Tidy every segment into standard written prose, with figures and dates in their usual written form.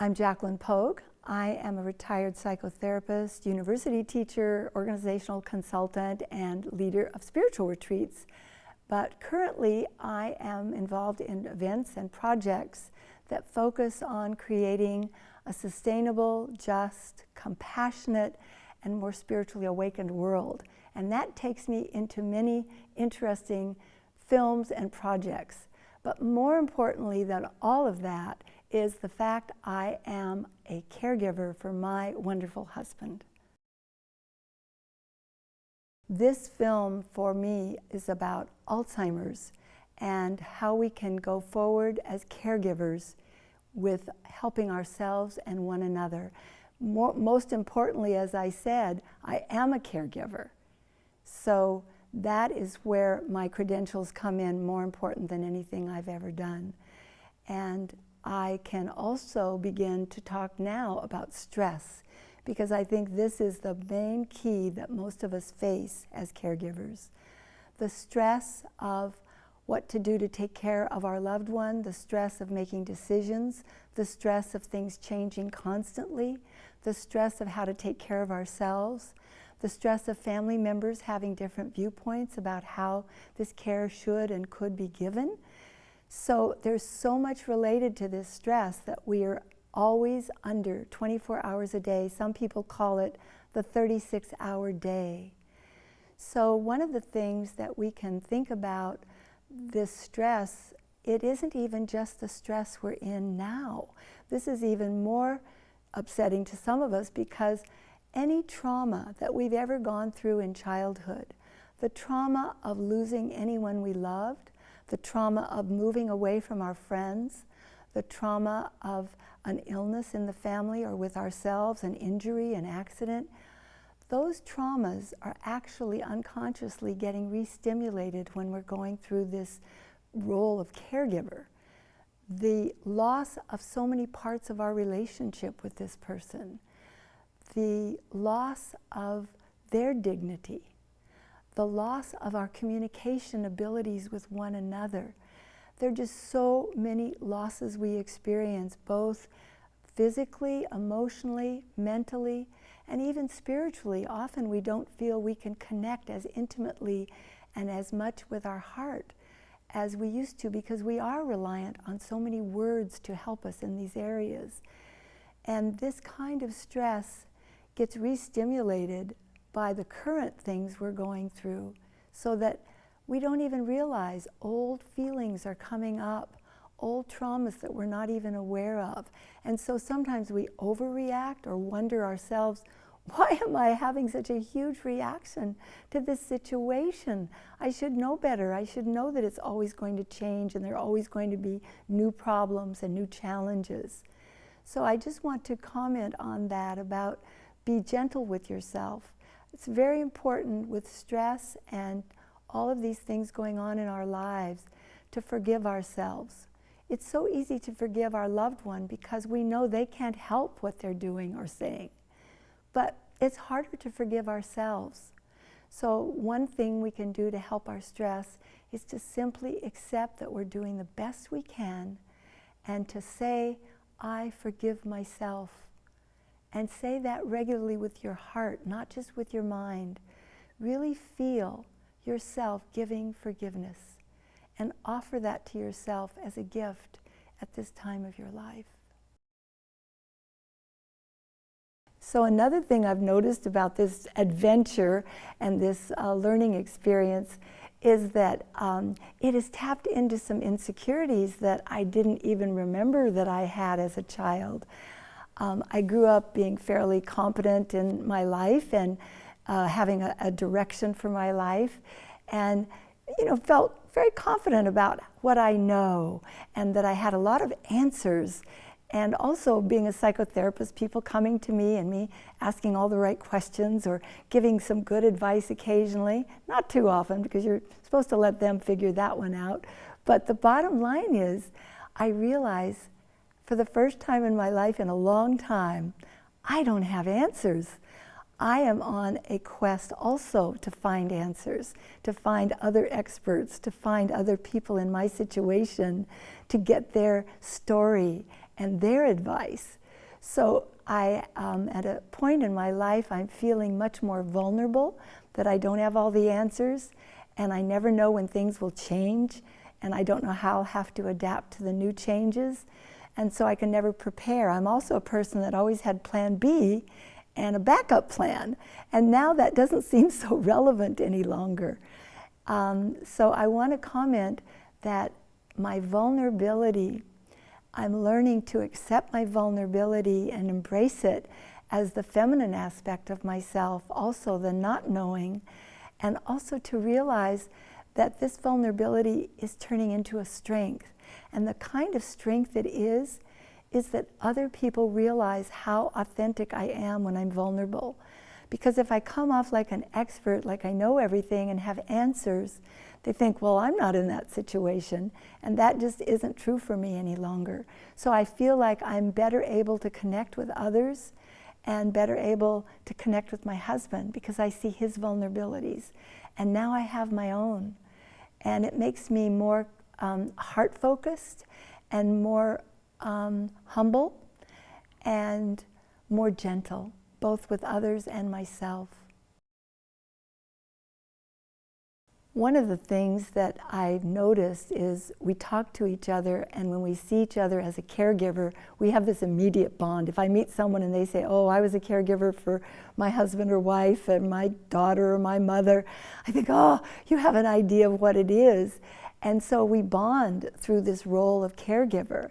I'm Jacqueline Pogue. I am a retired psychotherapist, university teacher, organizational consultant, and leader of spiritual retreats. But currently, I am involved in events and projects that focus on creating a sustainable, just, compassionate, and more spiritually awakened world. And that takes me into many interesting films and projects. But more importantly than all of that is the fact I am a caregiver for my wonderful husband. This film for me is about Alzheimer's and how we can go forward as caregivers with helping ourselves and one another. Most importantly, as I said, I am a caregiver. So that is where my credentials come in, more important than anything I've ever done. And I can also begin to talk now about stress, because I think this is the main key that most of us face as caregivers. The stress of what to do to take care of our loved one, the stress of making decisions, the stress of things changing constantly, the stress of how to take care of ourselves, the stress of family members having different viewpoints about how this care should and could be given. So there's so much related to this stress that we are always under 24 hours a day. Some people call it the 36-hour day. So one of the things that we can think about this stress, it isn't even just the stress we're in now. This is even more upsetting to some of us because any trauma that we've ever gone through in childhood, the trauma of losing anyone we loved, the trauma of moving away from our friends, the trauma of an illness in the family or with ourselves, an injury, an accident, those traumas are actually unconsciously getting re-stimulated when we're going through this role of caregiver. The loss of so many parts of our relationship with this person, the loss of their dignity, the loss of our communication abilities with one another. There are just so many losses we experience, both physically, emotionally, mentally, and even spiritually. Often we don't feel we can connect as intimately and as much with our heart as we used to, because we are reliant on so many words to help us in these areas. And this kind of stress gets re-stimulated by the current things we're going through, so that we don't even realize old feelings are coming up, old traumas that we're not even aware of. And so sometimes we overreact or wonder ourselves, why am I having such a huge reaction to this situation? I should know better. I should know that it's always going to change and there are always going to be new problems and new challenges. So I just want to comment on that about be gentle with yourself. It's very important with stress and all of these things going on in our lives to forgive ourselves. It's so easy to forgive our loved one because we know they can't help what they're doing or saying. But it's harder to forgive ourselves. So one thing we can do to help our stress is to simply accept that we're doing the best we can and to say, I forgive myself. And say that regularly with your heart, not just with your mind. Really feel yourself giving forgiveness and offer that to yourself as a gift at this time of your life. So another thing I've noticed about this adventure and this learning experience is that it has tapped into some insecurities that I didn't even remember that I had as a child. I grew up being fairly competent in my life and having a direction for my life, and felt very confident about what I know and that I had a lot of answers. And also being a psychotherapist, people coming to me and me asking all the right questions or giving some good advice occasionally, not too often because you're supposed to let them figure that one out. But the bottom line is, I realize for the first time in my life in a long time, I don't have answers. I am on a quest also to find answers, to find other experts, to find other people in my situation, to get their story and their advice. So at a point in my life, I'm feeling much more vulnerable, that I don't have all the answers, and I never know when things will change, and I don't know how I'll have to adapt to the new changes, and so I can never prepare. I'm also a person that always had plan B and a backup plan, and now that doesn't seem so relevant any longer. So I want to comment that my vulnerability, I'm learning to accept my vulnerability and embrace it as the feminine aspect of myself, also the not knowing, and also to realize that this vulnerability is turning into a strength. And the kind of strength it is that other people realize how authentic I am when I'm vulnerable. Because if I come off like an expert, like I know everything and have answers, they think, well, I'm not in that situation, and that just isn't true for me any longer. So I feel like I'm better able to connect with others and better able to connect with my husband because I see his vulnerabilities. And now I have my own. And it makes me more heart-focused and more humble and more gentle, both with others and myself. One of the things that I've noticed is we talk to each other, and when we see each other as a caregiver, we have this immediate bond. If I meet someone and they say, oh, I was a caregiver for my husband or wife and my daughter or my mother, I think, oh, you have an idea of what it is. And so we bond through this role of caregiver.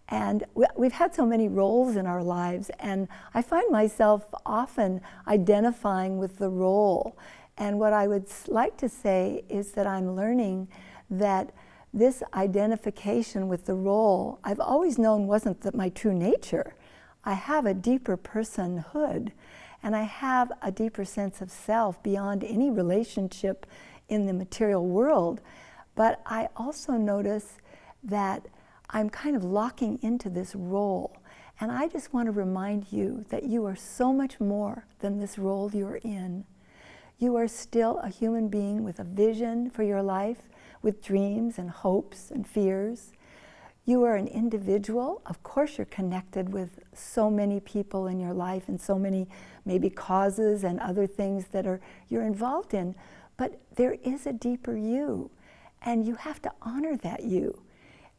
And we've had so many roles in our lives, and I find myself often identifying with the role. And what I would like to say is that I'm learning that this identification with the role, I've always known wasn't my true nature. I have a deeper personhood, and I have a deeper sense of self beyond any relationship in the material world. But I also notice that I'm kind of locking into this role. And I just want to remind you that you are so much more than this role you're in. You are still a human being with a vision for your life, with dreams and hopes and fears. You are an individual. Of course, you're connected with so many people in your life and so many maybe causes and other things that you're involved in. But there is a deeper you, and you have to honor that you.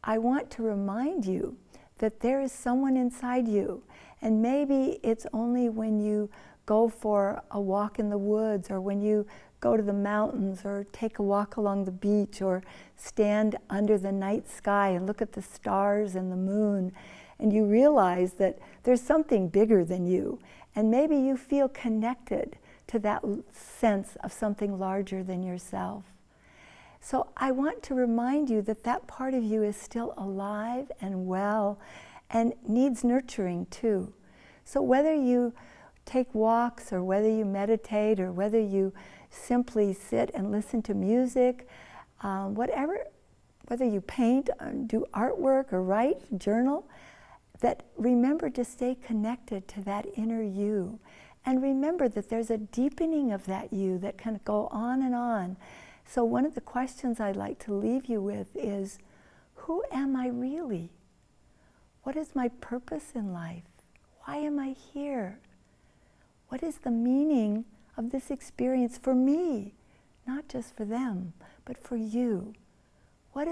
I want to remind you that there is someone inside you, and maybe it's only when you go for a walk in the woods, or when you go to the mountains, or take a walk along the beach, or stand under the night sky and look at the stars and the moon, and you realize that there's something bigger than you, and maybe you feel connected to that sense of something larger than yourself. So I want to remind you that that part of you is still alive and well and needs nurturing too. So whether you take walks, or whether you meditate, or whether you simply sit and listen to music, whether you paint, do artwork, or write, journal, that remember to stay connected to that inner you. And remember that there's a deepening of that you that can go on and on. So one of the questions I'd like to leave you with is, who am I really? What is my purpose in life? Why am I here? What is the meaning of this experience for me? Not just for them, but for you. What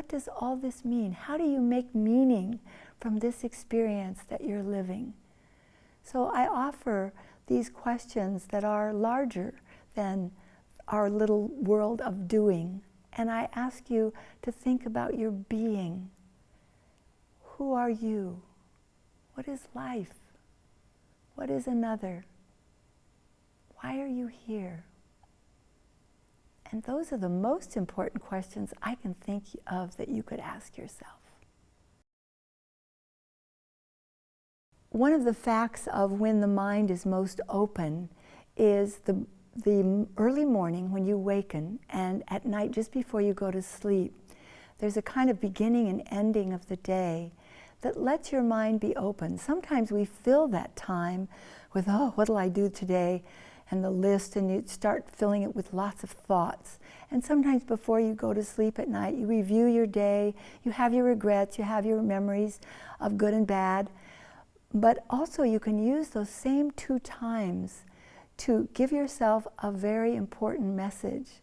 does all this mean? How do you make meaning from this experience that you're living? So I offer these questions that are larger than our little world of doing. And I ask you to think about your being. Who are you? What is life? What is another? Why are you here? And those are the most important questions I can think of that you could ask yourself. One of the facts of when the mind is most open is the early morning when you waken, and at night just before you go to sleep. There's a kind of beginning and ending of the day that lets your mind be open. Sometimes we fill that time with, oh, what'll I do today? And the list, and you start filling it with lots of thoughts. And sometimes before you go to sleep at night, you review your day, you have your regrets, you have your memories of good and bad. But also you can use those same 2 times to give yourself a very important message.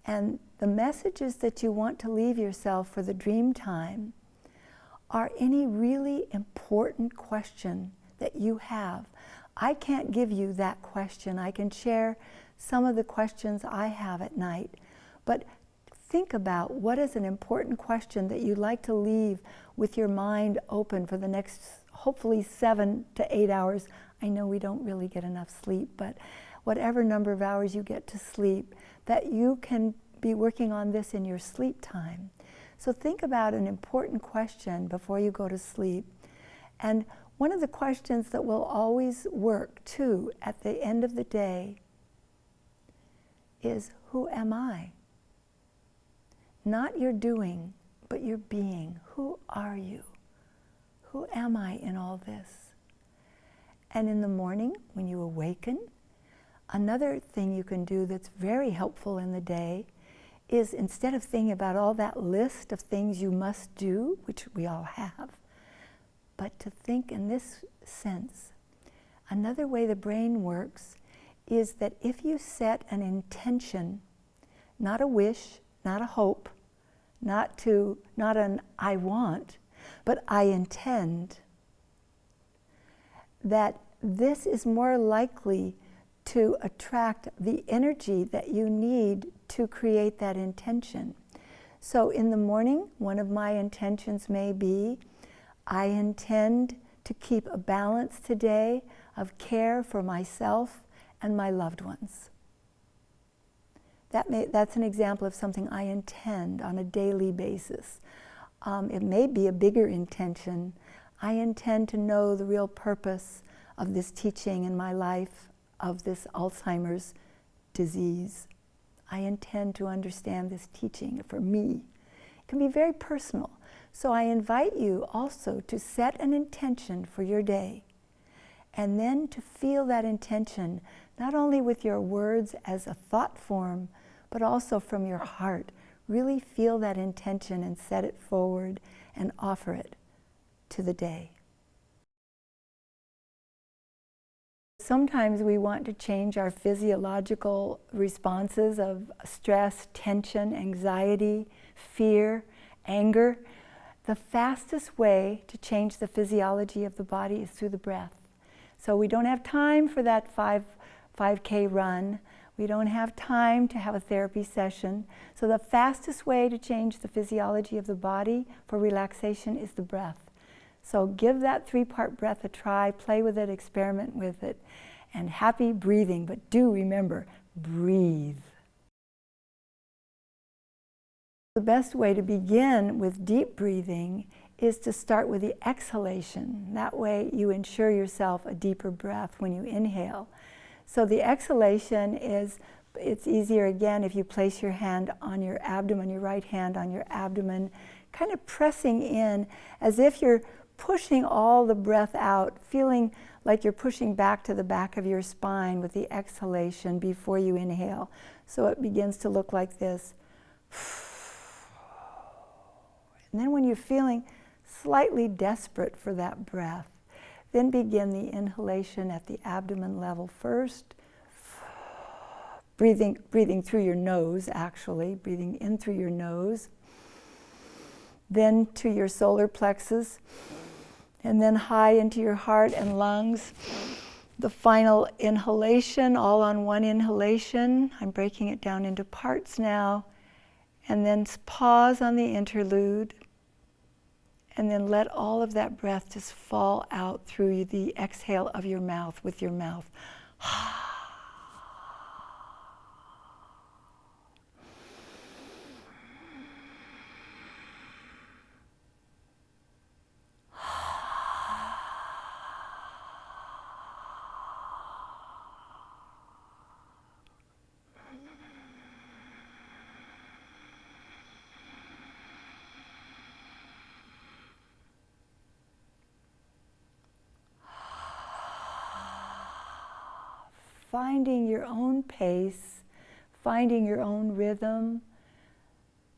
And the messages that you want to leave yourself for the dream time are any really important question that you have. I can't give you that question. I can share some of the questions I have at night. But think about what is an important question that you'd like to leave with your mind open for the next, hopefully 7 to 8 hours. I know we don't really get enough sleep, but whatever number of hours you get to sleep, that you can be working on this in your sleep time. So think about an important question before you go to sleep. And one of the questions that will always work too at the end of the day is, who am I? Not your doing, but your being. Who are you? Who am I in all this? And in the morning, when you awaken, another thing you can do that's very helpful in the day is, instead of thinking about all that list of things you must do, which we all have, but to think in this sense. Another way the brain works is that if you set an intention, not a wish, not a hope, not an I want, but I intend, that this is more likely to attract the energy that you need to create that intention. So in the morning, one of my intentions may be, I intend to keep a balance today of care for myself and my loved ones. That's an example of something I intend on a daily basis. It may be a bigger intention. I intend to know the real purpose of this teaching in my life, of this Alzheimer's disease. I intend to understand this teaching for me. It can be very personal. So I invite you also to set an intention for your day, and then to feel that intention not only with your words as a thought form, but also from your heart. Really feel that intention and set it forward and offer it to the day. Sometimes we want to change our physiological responses of stress, tension, anxiety, fear, anger. The fastest way to change the physiology of the body is through the breath. So we don't have time for that 5K run. We don't have time to have a therapy session. So the fastest way to change the physiology of the body for relaxation is the breath. So give that 3-part breath a try, play with it, experiment with it, and happy breathing. But do remember, breathe. The best way to begin with deep breathing is to start with the exhalation. That way you ensure yourself a deeper breath when you inhale. So the exhalation is, it's easier again if you place your hand on your abdomen, your right hand on your abdomen, kind of pressing in as if you're pushing all the breath out, feeling like you're pushing back to the back of your spine with the exhalation before you inhale. So it begins to look like this. And then when you're feeling slightly desperate for that breath, then begin the inhalation at the abdomen level first. Breathing through your nose, actually, breathing in through your nose. Then to your solar plexus, and then high into your heart and lungs. The final inhalation, all on one inhalation. I'm breaking it down into parts now. And then pause on the interlude. And then let all of that breath just fall out through the exhale of your mouth, with your mouth. Finding your own pace, finding your own rhythm,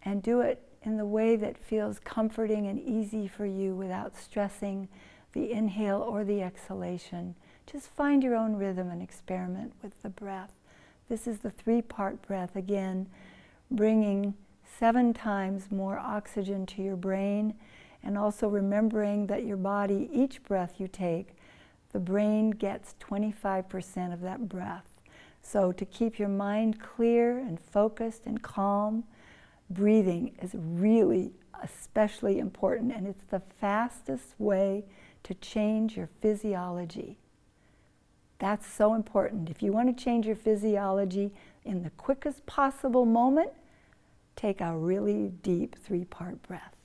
and do it in the way that feels comforting and easy for you without stressing the inhale or the exhalation. Just find your own rhythm and experiment with the breath. This is the 3-part breath, again, bringing 7 times more oxygen to your brain, and also remembering that your body, each breath you take, the brain gets 25% of that breath. So to keep your mind clear and focused and calm, breathing is really especially important, and it's the fastest way to change your physiology. That's so important. If you want to change your physiology in the quickest possible moment, take a really deep 3-part breath.